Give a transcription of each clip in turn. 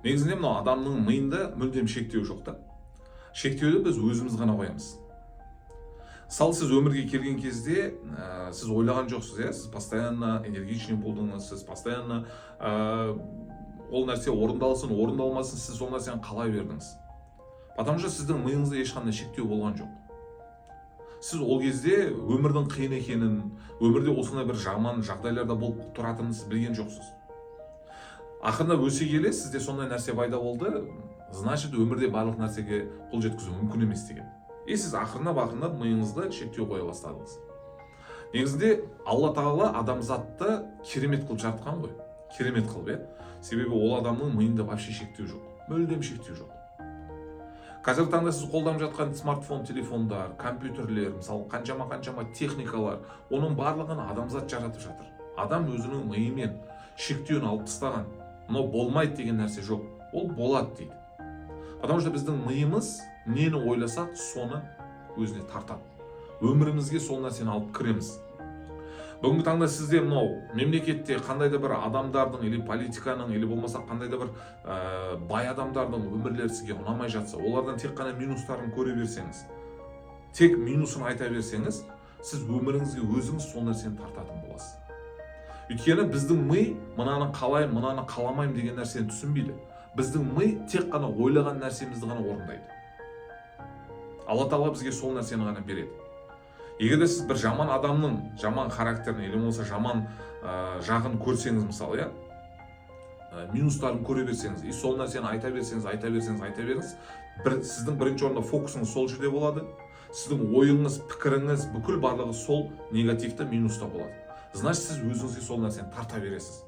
Негізінде мынау адамның миында мүлдем шектеу жоқ та. Шектеуді біз өзіміз ғана қоямыз. Мысалы сіз өмірге келген кезде сіз ойлаған жоқсыз, сіз постоянно энергичный болдыңыз, сіз постоянно ол нәрсе орындалсын, орындалмасын, сіз сол нәрсені қалай бердіңіз. Потому что сіздің миыңызда ешқандай шектеу болған жоқ. Сіз ол кезде өмірдің қиын екенін, өмірде осындай бір жаман жағдайларда болып тұратынын сіз білген жоқсыз. Ақырында өсе келе сізде сондай нәрсе пайда болды, значит өмірде барлық нәрсеге қол жеткізу мүмкін емес деген. Сіз ақырындап миыңызда шектеу қоя бастадыңыз. Негізінде Алла Тағала адамзатты керемет қылып жаратқан ғой. Керемет қылып, себебі ол адамның миында вообще шектеу жоқ. Мүлдем шектеу жоқ. Қазіргі таңда сіз қолданып жатқан смартфон, телефондар, компьютерлер, мысалы қаншама техникалар, оның барлығын адамзат жаратып жатыр. Адам өзінің миымен шектеуін алып тастаған. Но болмайды деген нәрсе жоқ. Ол болады дейді. Потому что біздің миымыз нені ойласақ, соны өзіне тартады. Өмірімізге сол нәрсені алып кіреміз. Бүгінгі таңда сізде мынау мемлекетте қандай да бір адамдардың или политиканың или болмаса қандай да бір бай адамдардың өмірлері сізге ұнамай жатса, олардан тек қана минустарын көре берсеңіз, тек минусын айта берсеңіз, сіз өміріңізге өзіңіз сол нәрсені тартатын боласыз. Өйткені біздің ми мынаны қалаймын, мынаны қаламаймын деген нәрсені түсінбейді. Біздің ми тек қана ойлаған нәрсемізді ғана орындайды. Алла Тағала бізге сол нәрсені ғана береді. Егер де сіз бір жаман адамның жаман характерін или болмаса жаман жағын көрсеңіз, мысалы, минустарын көре берсеңіз, сол нәрсені айта берсеңіз, сіздің бірінші орында фокусыңыз сол жерде болады. Сіздің ойыңыз, пікіріңіз, бүкіл барлығы сол негативті минуста болады. Значит, сіз өзіңізге сол нәрсені тарта бересіз.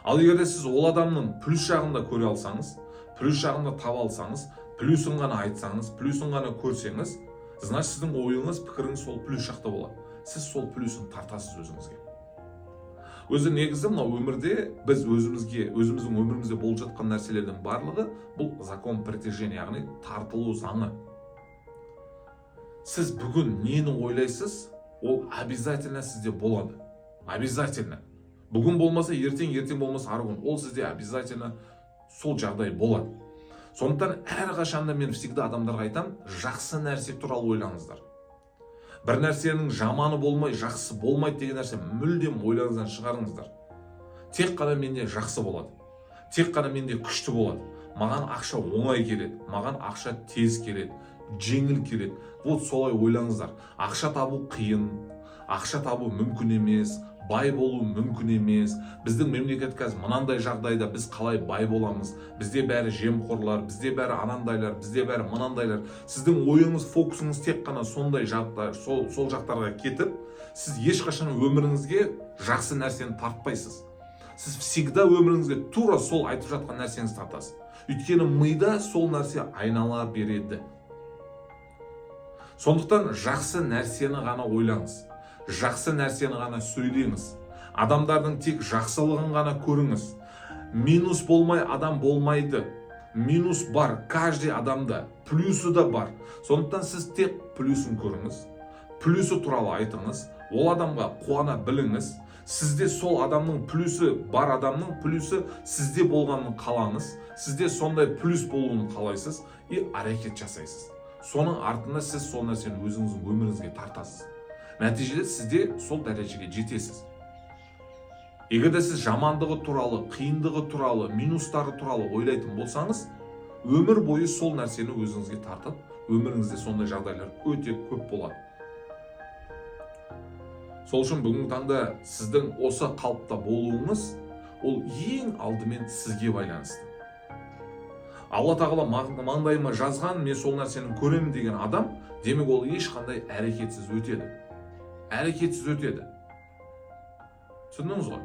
Ал егер де сіз ол адамның плюс жағын да көре алсаңыз, плюс жағын да таба алсаңыз, плюсын ғана айтсаңыз, плюсын ғана көрсеңіз, значит, сіздің ойыңыз, пікіріңіз сол плюс жақта болады. Сіз сол плюсын тартасыз өзіңізге. Өзі негізі мынау өмірде біз өзіміздің өмірімізде болып жатқан нәрселердің барлығы бұл закон притяжения, яғни тартылу заңы. Сіз бүгін нені ойлайсыз, ол обязательно сізде болады. Обязательно. Бүгін болмаса ертең болмаса арғы күн, ол сізде обязательно сол жағдай болады. Сондықтан әрқашанда мен всегда адамдарға айтам, жақсы нәрсе туралы ойлаңыздар. Бір нәрсенің жаманы болмай, жақсы болмайды деген нәрсе мүлдем ойларыңыздан шығарыңыздар. Тек қана менде жақсы болады. Тек қана менде күшті болады. Маған ақша оңай келеді, маған ақша тез келеді, жеңіл келеді. Вот солай ойлаңыздар. Ақша табу қиын, ақша табу мүмкін емес, бай болу мүмкін емес. Біздің мемлекет қазір мынандай жағдайда біз қалай бай боламыз? Бізде бәрі жемқорлар, бізде бәрі анандайлар, бізде бәрі мынандайлар. Сіздің ойыңыз, фокусыңыз тек қана сондай жағдай, сол жақтарға кетіп, сіз ешқашан өміріңізге жақсы нәрсені тартпайсыз. Сіз всегда өміріңізге тура сол айтып жатқан нәрсеңізді тартасыз. Өйткені мида сол нәрсе айнала береді. Сондықтан жақсы нәрсені ғана ойлаңыз. Жақсы нәрсені ғана сөйлеңіз. Адамдардың тек жақсылығын ғана көріңіз. Минус болмай адам болмайды. Минус бар, каждый адамда. Плюсы да бар. Сондықтан сіз тек плюсын көріңіз. Плюсы туралы айтыңыз. Ол адамға қуана біліңіз. Сізде сол адамның плюсы бар, адамның плюсы сізде болғанын қалаңыз. Сізде сондай плюс болуын қалайсыз и әрекет жасайсыз. Соның артында сіз сол нәрсені өзіңіздің өміріңізге тартасыз. Нәтижеде сізде сол дәрежеге жетесіз. Егер де сіз жамандығы туралы, қиындығы туралы, минустары туралы ойлайтын болсаңыз, өмір бойы сол нәрсені өзіңізге тартып, өміріңізде сондай жағдайлар өте көп болады. Сол үшін бүгінгі таңда сіздің осы қалыпта болуыңыз, ол ең алдымен сізге байланысты. Алла Тағала маңдайыма жазған, мен сол нәрсені көремін деген адам, демек ол ешқандай әрекетсіз өтеді. Әрекетсіз өтеді. Түсіндіңіз ғой?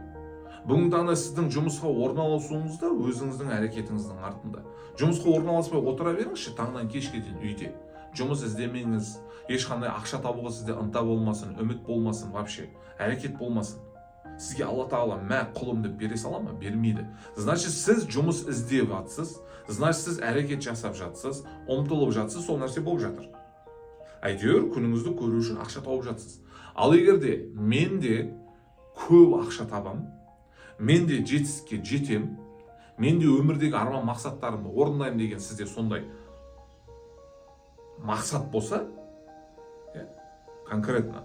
Бүгінгі таңда сіздің жұмысқа орналасуыңыз да өзіңіздің әрекетіңіздің артында. Жұмысқа орналаспай отыра беріңізші таңнан кешке дейін үйде. Жұмыс іздемеңіз, ешқандай ақша табуға сізде ынта болмасын, үміт болмасын, вообще әрекет болмасын. Сізге Алла Тағала құлым деп бере сала ма? Бермейді. Значит, сіз жұмыс іздеп жатсыз, значит, сіз әрекет жасап жатсыз, ұмтылып жатсыз, сол нәрсе болып жатыр. Әйтеуір күніңізді көру үшін ақша тауып жатсыз. Ал егер де мен де көп ақша табам, мен де жетістікке жетем, Мен де өмірдегі арман мақсаттарымды орындаймын деген сізде сондай мақсат болса, конкретно,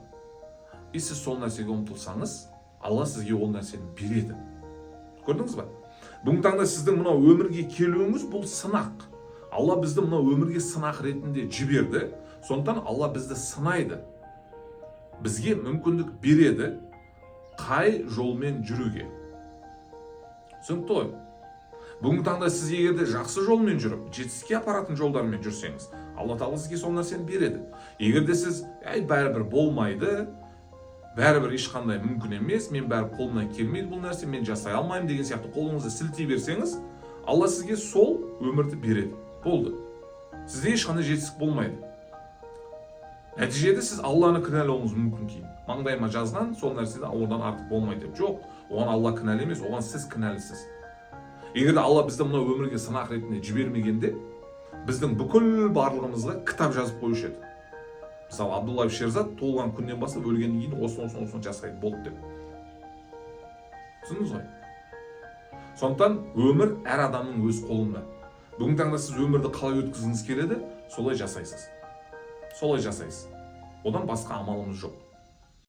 и сіз сол нәрсеге ұмтылсаңыз, Алла сізге ол нәрсені береді. Көрдіңіз ба? Бүгінгі таңда сіздің мынау өмірге келуіңіз бұл сынақ. Алла бізді мынау өмірге сынақ ретінде жіберді. Сондықтан Алла бізді сынайды. Бізге мүмкіндік береді қай жолмен жүруге. Түсінікті ғой? Бүгінгі таңда сіз егерде жақсы жолмен жүріп, жетістікке апаратын жолдармен жүрсеңіз, Алла Тағала сізге сол нәрсені береді. Егерде сіз, бәрібір болмайды, бәрібір ешқандай мүмкін емес, мен бәрібір қолымнан келмейді бұл нәрсе, мен жасай алмаймын деген сияқты қолыңызды сілтей берсеңіз, Алла сізге сол өмірді береді. Болды. Сізде ешқандай жетістік болмайды. Нәтижеде сіз Алланы кінәлауыңыз мүмкін кейін. Маңдайыма жазған сол нәрседе одан артық болмайды деп. Жоқ, оған Алла кінәлі емес, оған сіз кінәлісіз. Егер Алла бізді мына өмірге сынақ ретінде жібермегенде, біздің бүкіл барлығымызға кітап жазып қоюшы еді. Мысалы, Абдуллаев Шерзат туылған күннен бастап өлгеннен кейін осыны жасайды болды деп. Түсіндіңіз ғой? Сондықтан өмір әр адамның өз қолында. Бүгінгі таңда сіз өмірді қалай өткізгіңіз келеді, солай жасайсыз. Одан басқа амалымыз жоқ.